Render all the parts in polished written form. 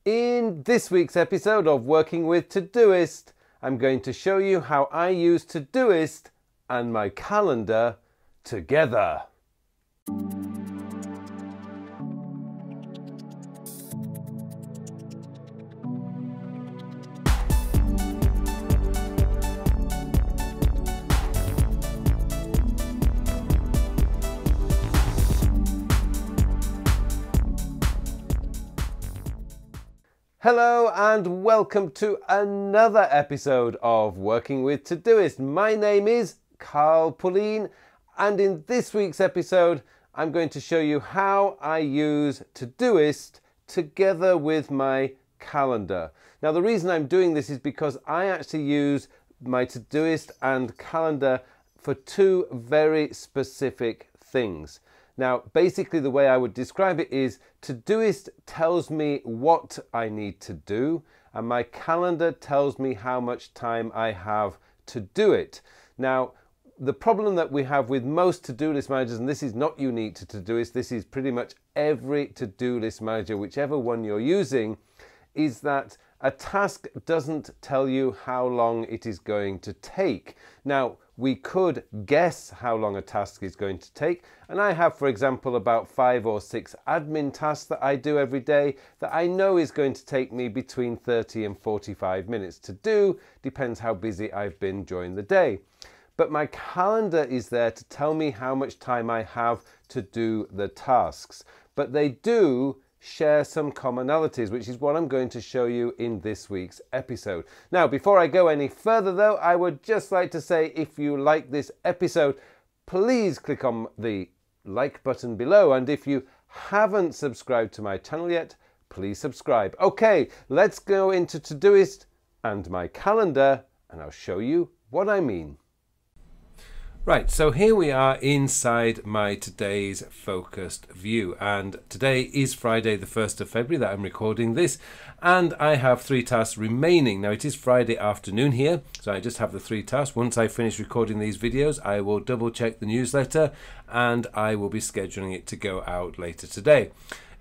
In this week's episode of Working with Todoist, I'm going to show you how I use Todoist and my calendar together. Hello and welcome to another episode of Working with Todoist. My name is Pullein, and in this week's episode I'm going to show you how I use Todoist together with my calendar. Now the reason I'm doing this is because I actually use my Todoist and calendar for two very specific things. Now, basically the way I would describe it is Todoist tells me what I need to do, and my calendar tells me how much time I have to do it. Now, the problem that we have with most to-do list managers, and this is not unique to Todoist, this is pretty much every to-do list manager, whichever one you're using, is that a task doesn't tell you how long it is going to take. Now, we could guess how long a task is going to take, and I have, for example, about 5 or 6 admin tasks that I do every day that I know is going to take me between 30 and 45 minutes to do, depends how busy I've been during the day. But my calendar is there to tell me how much time I have to do the tasks. But they do share some commonalities, which is what I'm going to show you in this week's episode. Now, before I go any further though, I would just like to say, if you like this episode, please click on the like button below, and if you haven't subscribed to my channel yet, please subscribe. Okay, let's go into Todoist and my calendar, and I'll show you what I mean. Right, so here we are inside my today's focused view, and today is Friday the 1st of February that I'm recording this, and I have 3 tasks remaining. Now it is Friday afternoon here, so I just have the 3 tasks. Once I finish recording these videos, I will double check the newsletter and I will be scheduling it to go out later today.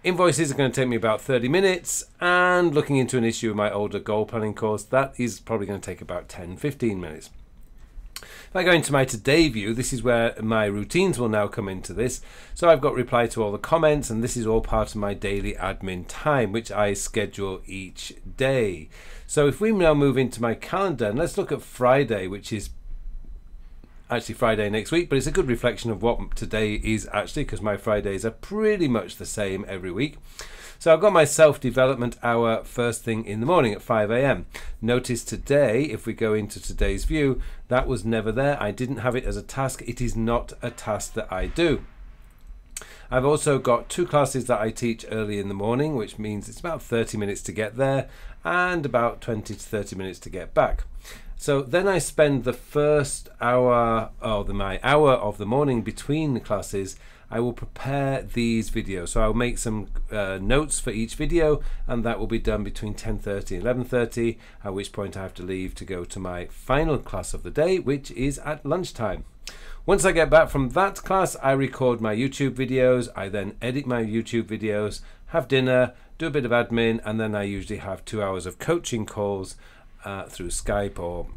Invoices are going to take me about 30 minutes, and looking into an issue of my older goal planning course, that is probably going to take about 10-15 minutes. If I go into my today view, this is where my routines will now come into this. So I've got reply to all the comments, and this is all part of my daily admin time, which I schedule each day. So if we now move into my calendar, and let's look at Friday, which is actually Friday next week, but it's a good reflection of what today is actually, because my Fridays are pretty much the same every week. So I've got my self-development hour first thing in the morning at 5 AM. Notice today, if we go into today's view, that was never there. I didn't have it as a task. It is not a task that I do. I've also got 2 classes that I teach early in the morning, which means it's about 30 minutes to get there and about 20 to 30 minutes to get back. So then I spend the first hour, or my hour of the morning between the classes, I will prepare these videos. So I'll make some notes for each video, and that will be done between 10:30 and 11:30, at which point I have to leave to go to my final class of the day, which is at lunchtime. Once I get back from that class, I record my YouTube videos. I then edit my YouTube videos, have dinner, do a bit of admin, and then I usually have 2 hours of coaching calls through Skype or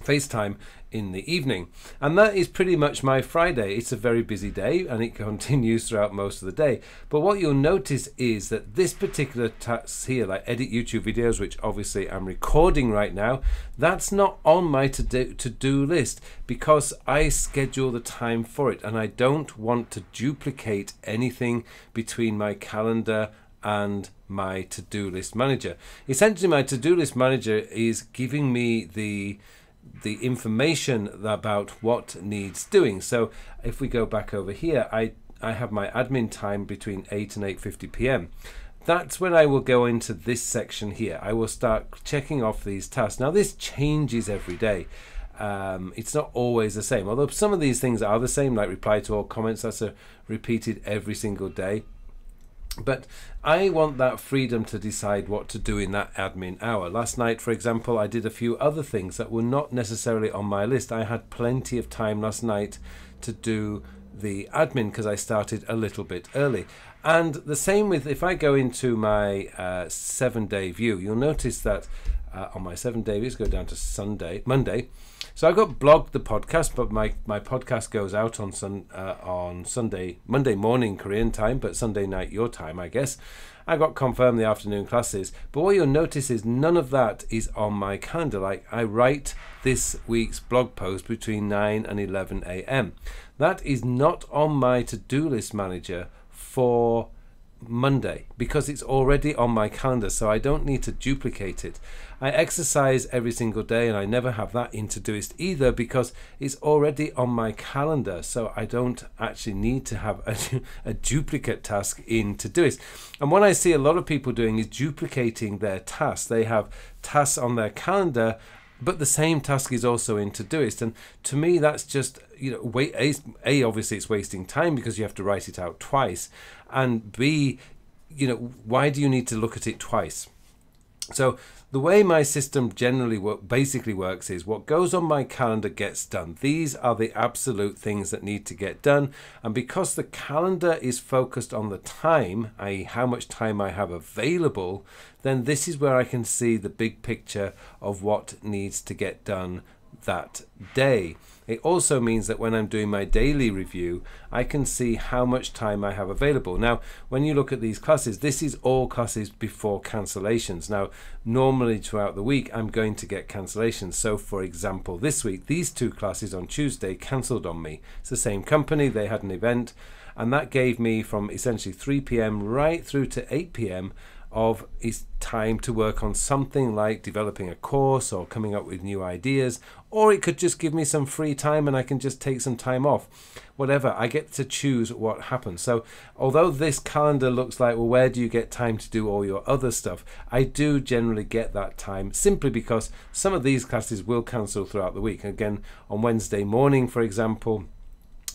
FaceTime in the evening. And that is pretty much my Friday. It's a very busy day, and it continues throughout most of the day. But what you'll notice is that this particular task here, like edit YouTube videos, which obviously I'm recording right now, that's not on my to-do list, because I schedule the time for it, and I don't want to duplicate anything between my calendar and my to-do list manager. Essentially, my to-do list manager is giving me the information about what needs doing. So if we go back over here, I have my admin time between 8 and 8:50 p.m. That's when I will go into this section here. I will start checking off these tasks. Now this changes every day. It's not always the same, although some of these things are the same, like reply to all comments. That's repeated every single day. But I want that freedom to decide what to do in that admin hour. Last night, for example, I did a few other things that were not necessarily on my list. I had plenty of time last night to do the admin because I started a little bit early. And the same with, if I go into my 7-day view, you'll notice that on my 7-day views, go down to Monday. So I've got blogged the podcast, but my podcast goes out on Monday morning Korean time, but Sunday night your time, I guess. I got confirmed the afternoon classes, but what you'll notice is none of that is on my calendar. Like, I write this week's blog post between 9 and 11 a.m. That is not on my to-do list manager for Monday because it's already on my calendar, so I don't need to duplicate it. I exercise every single day and I never have that in Todoist either because it's already on my calendar, so I don't actually need to have a duplicate task in Todoist. And what I see a lot of people doing is duplicating their tasks. They have tasks on their calendar, but the same task is also in Todoist, and to me that's just, obviously it's wasting time because you have to write it out twice, and B, why do you need to look at it twice? So the way my system generally basically works is what goes on my calendar gets done. These are the absolute things that need to get done, and because the calendar is focused on the time, i.e. how much time I have available, then this is where I can see the big picture of what needs to get done that day. It also means that when I'm doing my daily review, I can see how much time I have available. Now, when you look at these classes, this is all classes before cancellations. Now, normally throughout the week, I'm going to get cancellations. So, for example, this week, these 2 classes on Tuesday cancelled on me. It's the same company, they had an event, and that gave me from essentially 3 p.m. right through to 8 p.m. of is time to work on something like developing a course or coming up with new ideas, or it could just give me some free time and I can just take some time off. Whatever, I get to choose what happens. So although this calendar looks like, well, where do you get time to do all your other stuff? I do generally get that time simply because some of these classes will cancel throughout the week. Again, on Wednesday morning, for example,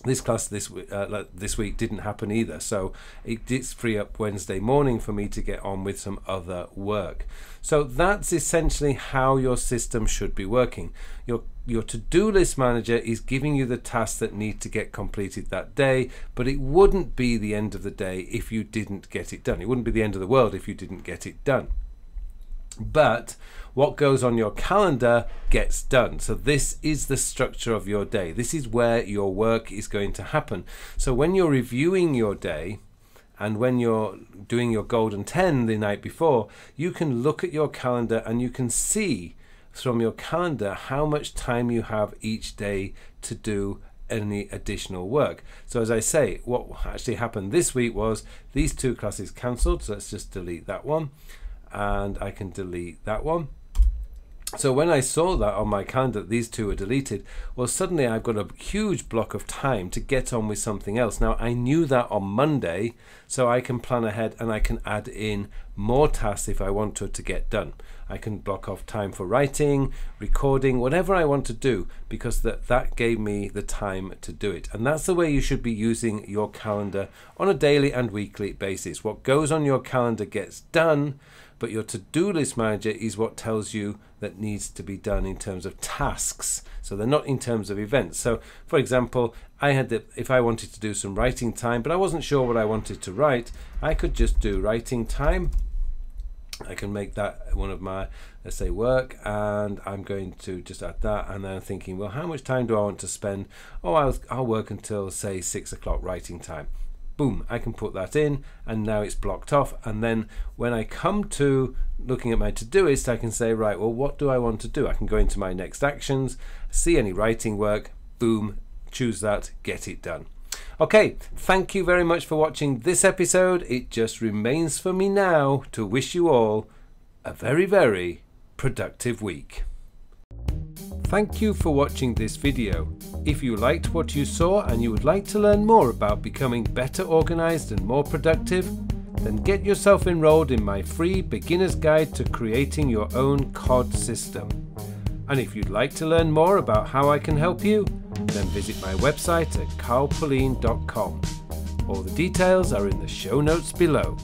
this class this week didn't happen either, so it did free up Wednesday morning for me to get on with some other work. So that's essentially how your system should be working. Your to-do list manager is giving you the tasks that need to get completed that day, but it wouldn't be the end of the day if you didn't get it done. It wouldn't be the end of the world if you didn't get it done. But what goes on your calendar gets done. So this is the structure of your day. This is where your work is going to happen. So when you're reviewing your day and when you're doing your golden 10 the night before, you can look at your calendar and you can see from your calendar how much time you have each day to do any additional work. So as I say, what actually happened this week was these 2 classes cancelled. So let's just delete that one. And I can delete that one. So when I saw that on my calendar, these 2 are deleted, well, suddenly I've got a huge block of time to get on with something else. Now, I knew that on Monday, so I can plan ahead and I can add in more tasks if I want to get done. I can block off time for writing, recording, whatever I want to do, because that gave me the time to do it. And that's the way you should be using your calendar on a daily and weekly basis. What goes on your calendar gets done, but your to-do list manager is what tells you that needs to be done in terms of tasks. So they're not in terms of events. So for example, if I wanted to do some writing time, but I wasn't sure what I wanted to write, I could just do writing time. I can make that one of my, let's say, work, and I'm going to just add that, and then I'm thinking, well, how much time do I want to spend? Oh, I'll work until, say, 6 o'clock writing time. Boom, I can put that in, and now it's blocked off. And then when I come to looking at my Todoist, I can say, right, well, what do I want to do? I can go into my next actions, see any writing work, boom, choose that, get it done. Okay, thank you very much for watching this episode. It just remains for me now to wish you all a very, very productive week. Thank you for watching this video. If you liked what you saw and you would like to learn more about becoming better organized and more productive, then get yourself enrolled in my free beginner's guide to creating your own COD system. And if you'd like to learn more about how I can help you, then visit my website at carlpullein.com. All the details are in the show notes below.